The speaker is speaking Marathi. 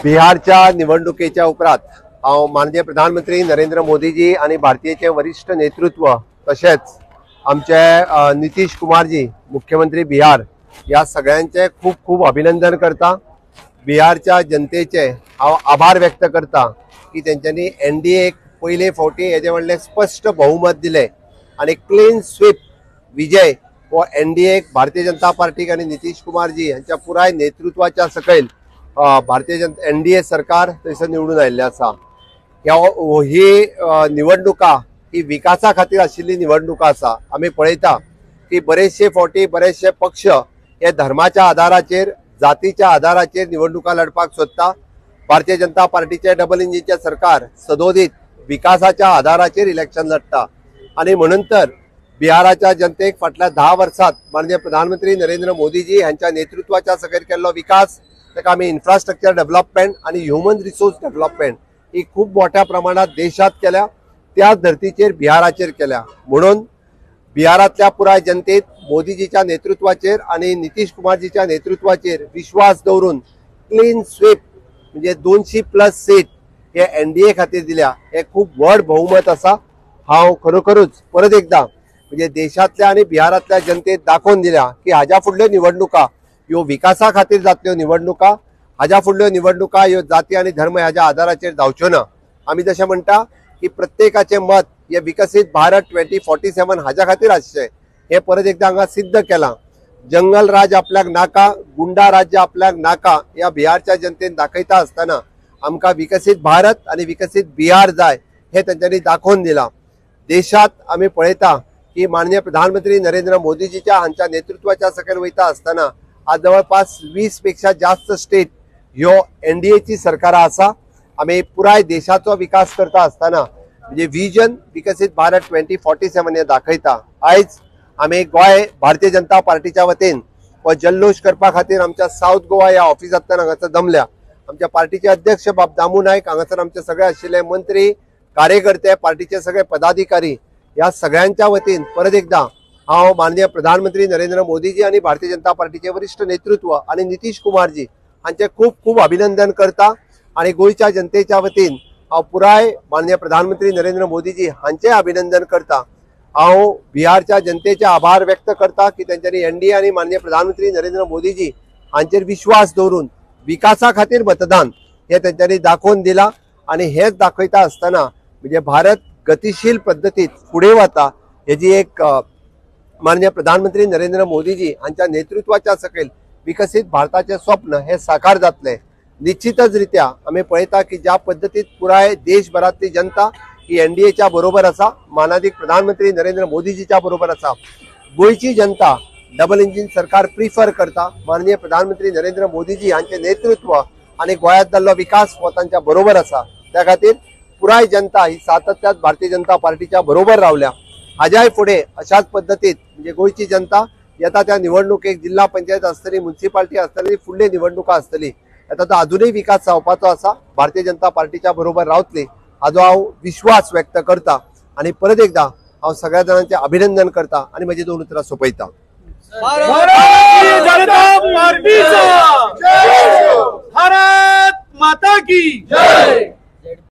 बिहारच्या निवडणुकीच्या उपरांत हांव माननीय प्रधानमंत्री नरेंद्र मोदीजी आणि भारतीयचे वरिष्ठ नेतृत्व तसेच आमचे नितीश कुमारजी मुख्यमंत्री बिहार या सगळ्यांचे खूप खूप अभिनंदन करता। बिहारच्या जनतेचे हांव आभार व्यक्त करता की त्यांच्यानी एनडीए पहिले फावटी हेजे व्हडले स्पष्ट बहुमत दिले आणि क्लीन स्वीप विजय व एनडीए भारतीय जनता पार्टीक आणि नितीश कुमारजी यांच्या पुराय नेतृत्वाच्या सकयल भारतीय जनता एनडीए सरकार थंयसर निवडून आयिल्लें आसा। ही निवडणुका ही विकासा खातीर आशिल्ली निवडणुका आसा। आमी पळयता की बरेचशे फावटी बरेचशे पक्ष हे धर्माच्या आधाराचेर जातीच्या आधाराचेर निवडणुका लढपाक सोदता। भारतीय जनता पार्टीचे डबल इंजिनचे सरकार सदोदित विकासाच्या आधाराचेर इलेक्शन लढता आणि म्हणून तर बिहाराच्या जनतेक फाटल्या 10 वर्षांत माननीय प्रधानमंत्री नरेंद्र मोदीजी यांच्या नेतृत्वाच्या सकयल केल्लो विकास ताका आमी इन्फ्रास्ट्रक्चर डेव्हलपमेंट आणि ह्युमन रिसोर्स डेव्हलपमेंट ही खूप मोठ्या प्रमाणात देशात केल्या, त्या धर्तीचेर बिहाराचेर केल्या। म्हणून बिहारातल्या पुराय जनतेत मोदीजीच्या नेतृत्वाचेर आणि नितीश कुमारजीच्या नेतृत्वाचेर विश्वास दवरून क्लीन स्वीप म्हणजे 200+ सीट हे एनडीए खातीर दिल्या। हे खूप व्हड बहुमत आसा। हांव खरोखरूच परत एकदा म्हणजे देशातल्या आणि बिहारातल्या जनतेत दाखवून दिल्या की हाज्या फुडल्यो निवडणुका ह्यो विकासा खातीर जातल्यो निवडणुका, हाज्या फुडल्यो निवडणुका ह्यो जाती आणि धर्म ह्याच्या आधाराचेर जावच्यो ना। आमी जशें म्हणटा की प्रत्येकाचे मत हे विकसित भारत 2047 हाज्या खातीर आसचें हे परत एकदा हांगा सिद्ध केलां। जंगल राज आपल्याक नाका, गुंडा राज्य आपल्याक नाका या बिहारच्या जनतेन दाखयता आसतना आमकां विकसित भारत आणि विकसित बिहार जाय हे तांच्यांनी दाखोवन दिलां। देशात आमी पळयता की माननीय प्रधानमंत्री नरेंद्र मोदीजीच्या हांच्या नेतृत्वाच्या सकयल वयता आसतना आज जवळपास 20 पेक्षा जास्त स्टेट ह्यो एनडीएची सरकारां आसा। आमी पुराय देशाचो विकास करता आसतना म्हणजे विजन विकसित भारत 2047 हे दाखयता। आयज आमी गोंय भारतीय जनता पार्टीच्या वतीन हो जल्लोष करपा खातीर आमच्या साऊथ गोवा या ऑफिसांतल्यान हांगासर जमल्या। आमच्या पार्टीचे अध्यक्ष बाब दामू नायक, हांगासर आमचे सगळे आशिल्ले मंत्री, कार्यकर्ते, पार्टीचे सगळे पदाधिकारी या सगळ्यांच्या वतीन परत एकदा हांव माननीय प्रधानमंत्री नरेंद्र मोदीजी आणि भारतीय जनता पार्टीचे वरिष्ठ नेतृत्व आणि नितीश कुमारजी हांचे खूप खूप अभिनंदन करता आणि गोयच्या जनतेच्या वतीन हांव पुराय माननीय प्रधानमंत्री नरेंद्र मोदीजी हांचे अभिनंदन करता। हांव बिहारच्या जनतेचे आभार व्यक्त करता की त्यांच्यानी एनडीए आणि माननीय प्रधानमंत्री नरेंद्र मोदीजी हांचेर विश्वास दवरून विकासा खातीर मतदान हे त्यांच्यानी दाखोवन दिला आणि हेच दाखयता आसतना म्हणजे भारत गतिशील पद्धतीत फुडें वता हेजी एक माननीय प्रधानमंत्री नरेंद्र मोदीजी हांच्या नेतृत्वाच्या सकयल विकसित भारताचे स्वप्न हे साकार जातले। निश्चितच रित्या आमी पळयता की ज्या पद्धतीत पुराय देशभरातली जनता ही एनडीएच्या बरोबर आसा, माननीय प्रधानमंत्री नरेंद्र मोदीजीच्या बरोबर आसा। गोयची जनता डबल इंजिन सरकार प्रिफर करता, माननीय प्रधानमंत्री नरेंद्र मोदीजी हांचे नेतृत्व आणि गोंयांत जाल्लो विकास हो तांच्या बरोबर आसा। त्या खातीर पुराय जनता ही सातत्यात भारतीय जनता पार्टीच्या बरोबर रावल्या। हाज्याय फुडें अशाच पद्धतीत म्हणजे गोयची जनता येता त्या निवडणुकेक जिल्हा पंचायत आसतली, म्युनिसिपालिटी आसतली, फुडली निवडणुका आसतली, येता तो अजूनही विकास जावपाचो आसा। भारतीय जनता पार्टीच्या बरोबर रावतली हाजो हांव विश्वास व्यक्त करता आणि परत एकदा हांव सगळ्या जाणांचे अभिनंदन करता आणि म्हजी 2 उतरां सोंपयता। भारत माता की जय।